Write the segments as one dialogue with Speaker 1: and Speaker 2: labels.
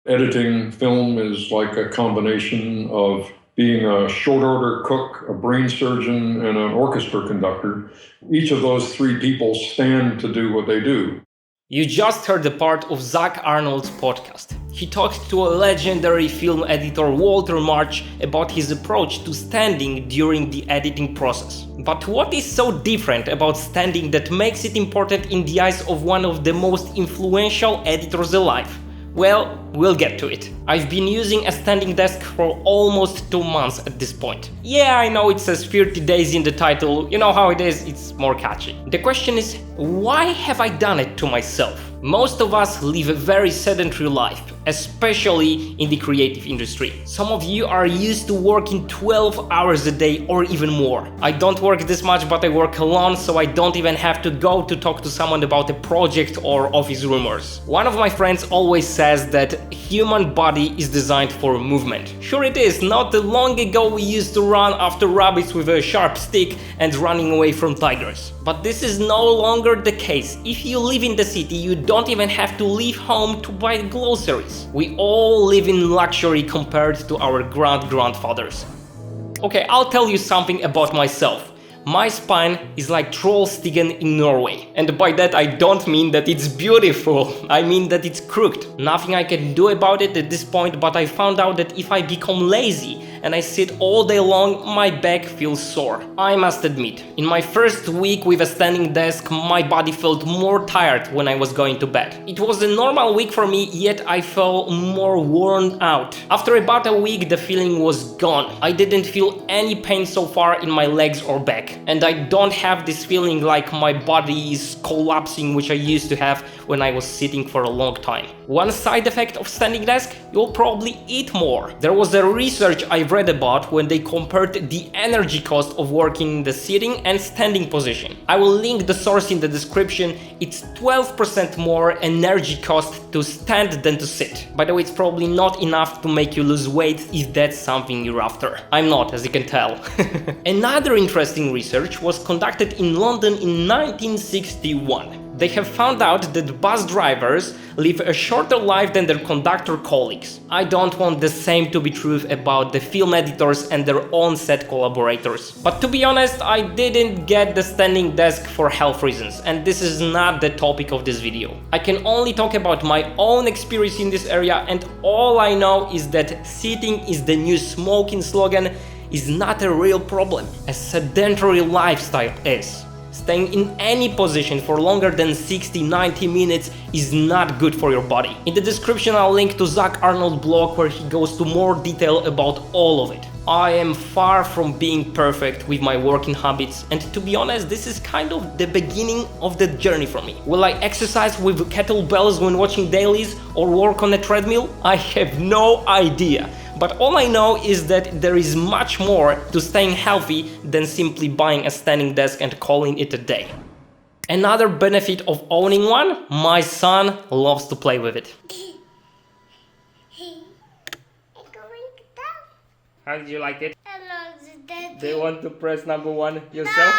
Speaker 1: Editing film is like a combination of being a short order cook, a brain surgeon, and an orchestra conductor. Each of those three people stand to do what they do.
Speaker 2: You just heard a part of Zack Arnold's podcast. He talked to a legendary film editor, Walter Murch, about his approach to standing during the editing process. But what is so different about standing that makes it important in the eyes of one of the most influential editors alive? Well, we'll get to it. I've been using a standing desk for almost 2 months at this point. Yeah, I know it says 30 days in the title, you know how it is, it's more catchy. The question is, why have I done it to myself? Most of us live a very sedentary life, especially in the creative industry. Some of you are used to working 12 hours a day or even more. I don't work this much, but I work alone, so I don't even have to go to talk to someone about a project or office rumors. One of my friends always says that human body is designed for movement. Sure it is, not long ago we used to run after rabbits with a sharp stick and running away from tigers. But this is no longer the case. If you live in the city, you don't even have to leave home to buy groceries. We all live in luxury compared to our grandfathers. Okay, I'll tell you something about myself. My spine is like Trollstigen in Norway. And by that I don't mean that it's beautiful, I mean that it's crooked. Nothing I can do about it at this point, but I found out that if I become lazy and I sit all day long, my back feels sore. I must admit, in my first week with a standing desk, my body felt more tired when I was going to bed. It was a normal week for me, yet I felt more worn out. After about a week, the feeling was gone. I didn't feel any pain so far in my legs or back. And I don't have this feeling like my body is collapsing, which I used to have when I was sitting for a long time. One side effect of standing desk, you'll probably eat more. There was a research I've read about when they compared the energy cost of working in the sitting and standing position. I will link the source in the description. It's 12% more energy cost to stand than to sit. By the way, it's probably not enough to make you lose weight if that's something you're after. I'm not, as you can tell. Another interesting research was conducted in London in 1961. They have found out that bus drivers live a shorter life than their conductor colleagues. I don't want the same to be true about the film editors and their on-set collaborators. But to be honest, I didn't get the standing desk for health reasons, and this is not the topic of this video. I can only talk about my own experience in this area, and all I know is that sitting is the new smoking slogan is not a real problem. A sedentary lifestyle is. Staying in any position for longer than 60-90 minutes is not good for your body. In the description I'll link to Zack Arnold blog where he goes to more detail about all of it. I am far from being perfect with my working habits, and to be honest, this is kind of the beginning of the journey for me. Will I exercise with kettlebells when watching dailies or work on a treadmill? I have no idea. But all I know is that there is much more to staying healthy than simply buying a standing desk and calling it a day. Another benefit of owning one, my son loves to play with it. How did you like it? Do you want to press number 1 yourself?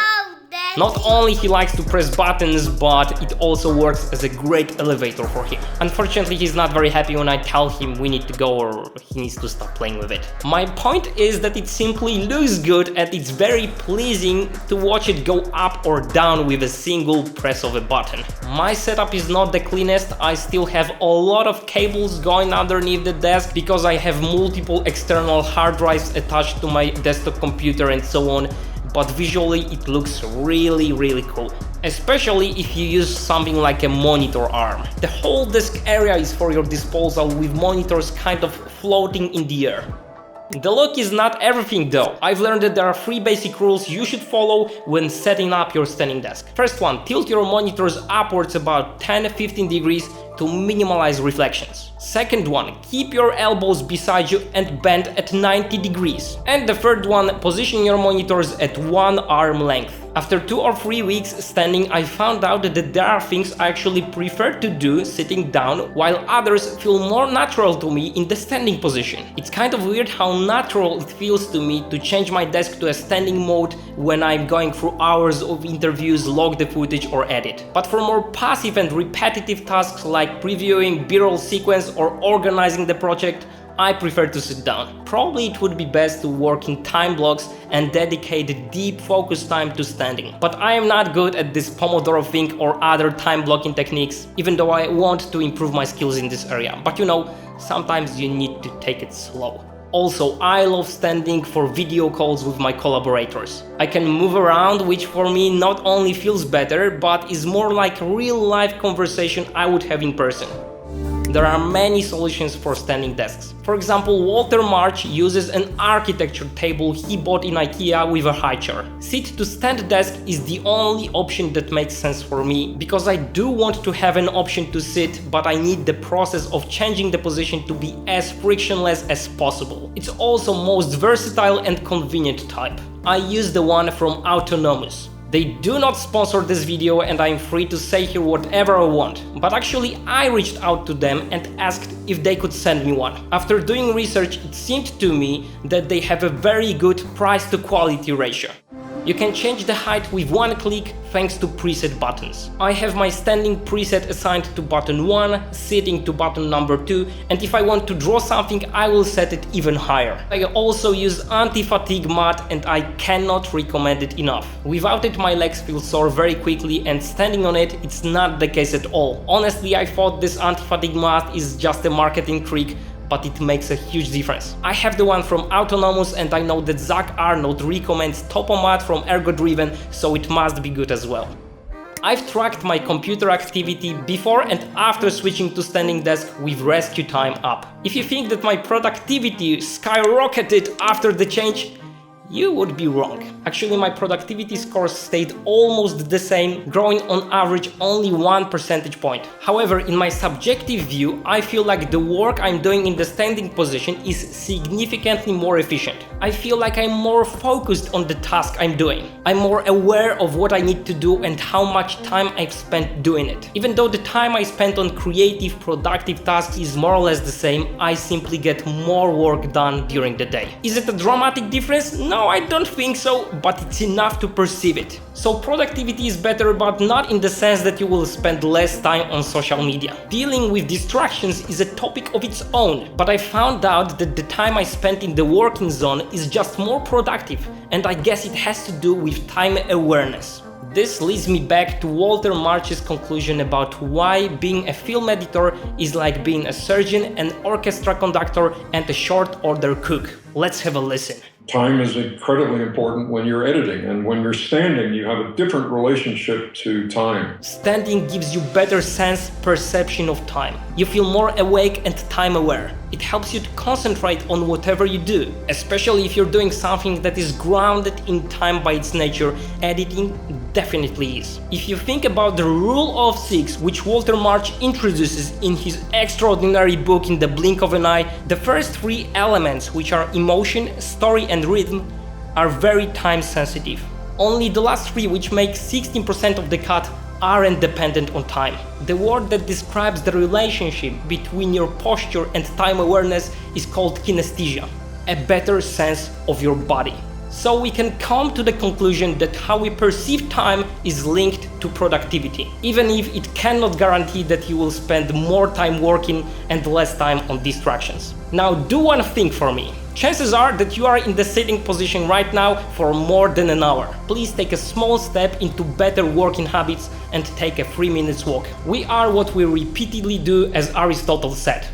Speaker 2: Not only he likes to press buttons, but it also works as a great elevator for him. Unfortunately, he's not very happy when I tell him we need to go or he needs to stop playing with it. My point is that it simply looks good and it's very pleasing to watch it go up or down with a single press of a button. My setup is not the cleanest. I still have a lot of cables going underneath the desk because I have multiple external hard drives attached to my desktop computer and so on. But visually it looks really cool. Especially if you use something like a monitor arm. The whole desk area is for your disposal with monitors kind of floating in the air. The look is not everything though. I've learned that there are 3 basic rules you should follow when setting up your standing desk. First one, tilt your monitors upwards about 10-15 degrees to minimize reflections. Second one, keep your elbows beside you and bend at 90 degrees. And the third one, position your monitors at 1 arm length. After 2 or 3 weeks standing, I found out that there are things I actually prefer to do sitting down, while others feel more natural to me in the standing position. It's kind of weird how natural it feels to me to change my desk to a standing mode when I'm going through hours of interviews, log the footage or edit. But for more passive and repetitive tasks like previewing B-roll sequence process or organizing the project, I prefer to sit down. Probably it would be best to work in time blocks and dedicate deep focus time to standing. But I am not good at this Pomodoro thing or other time blocking techniques, even though I want to improve my skills in this area. But you know, sometimes you need to take it slow. Also, I love standing for video calls with my collaborators. I can move around, which for me not only feels better, but is more like a real-life conversation I would have in person. There are many solutions for standing desks. For example, Walter Murch uses an architecture table he bought in IKEA with a high chair. Sit-to-stand desk is the only option that makes sense for me, because I do want to have an option to sit, but I need the process of changing the position to be as frictionless as possible. It's also most versatile and convenient type. I use the one from Autonomous. They do not sponsor this video and I'm free to say here whatever I want, but actually I reached out to them and asked if they could send me one. After doing research, it seemed to me that they have a very good price to quality ratio. You can change the height with one click thanks to preset buttons. I have my standing preset assigned to button 1, sitting to button number 2, and if I want to draw something, I will set it even higher. I also use anti-fatigue mat and I cannot recommend it enough. Without it, my legs feel sore very quickly, and standing on it, it's not the case at all. Honestly, I thought this anti-fatigue mat is just a marketing trick, but it makes a huge difference. I have the one from Autonomous and I know that Zack Arnold recommends Topomat from Ergo Driven, so it must be good as well. I've tracked my computer activity before and after switching to standing desk with rescue time up. If you think that my productivity skyrocketed after the change, you would be wrong. Actually, my productivity scores stayed almost the same, growing on average only 1 percentage point. However, in my subjective view, I feel like the work I'm doing in the standing position is significantly more efficient. I feel like I'm more focused on the task I'm doing. I'm more aware of what I need to do and how much time I've spent doing it. Even though the time I spent on creative, productive tasks is more or less the same, I simply get more work done during the day. Is it a dramatic difference? No, I don't think so, but it's enough to perceive it. So productivity is better, but not in the sense that you will spend less time on social media. Dealing with distractions is a topic of its own, but I found out that the time I spent in the working zone is just more productive, and I guess it has to do with time awareness. This leads me back to Walter Murch's conclusion about why being a film editor is like being a surgeon, an orchestra conductor, and a short order cook. Let's have a listen.
Speaker 1: Time is incredibly important when you're editing, and when you're standing, you have a different relationship to time.
Speaker 2: Standing gives you better sense perception of time. You feel more awake and time aware. It helps you to concentrate on whatever you do, especially if you're doing something that is grounded in time by its nature. Editing definitely is. If you think about the rule of 6, which Walter Murch introduces in his extraordinary book In the Blink of an Eye, the first 3 elements, which are emotion, story and rhythm, are very time sensitive. Only the last 3, which make 16% of the cut, aren't dependent on time. The word that describes the relationship between your posture and time awareness is called kinesthesia, a better sense of your body. So we can come to the conclusion that how we perceive time is linked to productivity, even if it cannot guarantee that you will spend more time working and less time on distractions. Now do one thing for me. Chances are that you are in the sitting position right now for more than an hour. Please take a small step into better working habits and take a 3 minutes walk. We are what we repeatedly do, as Aristotle said.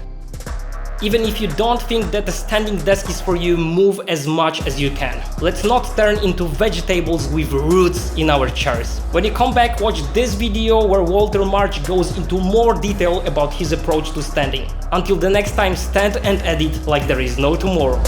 Speaker 2: Even if you don't think that a standing desk is for you, move as much as you can. Let's not turn into vegetables with roots in our chairs. When you come back, watch this video where Walter Murch goes into more detail about his approach to standing. Until the next time, stand and edit like there is no tomorrow.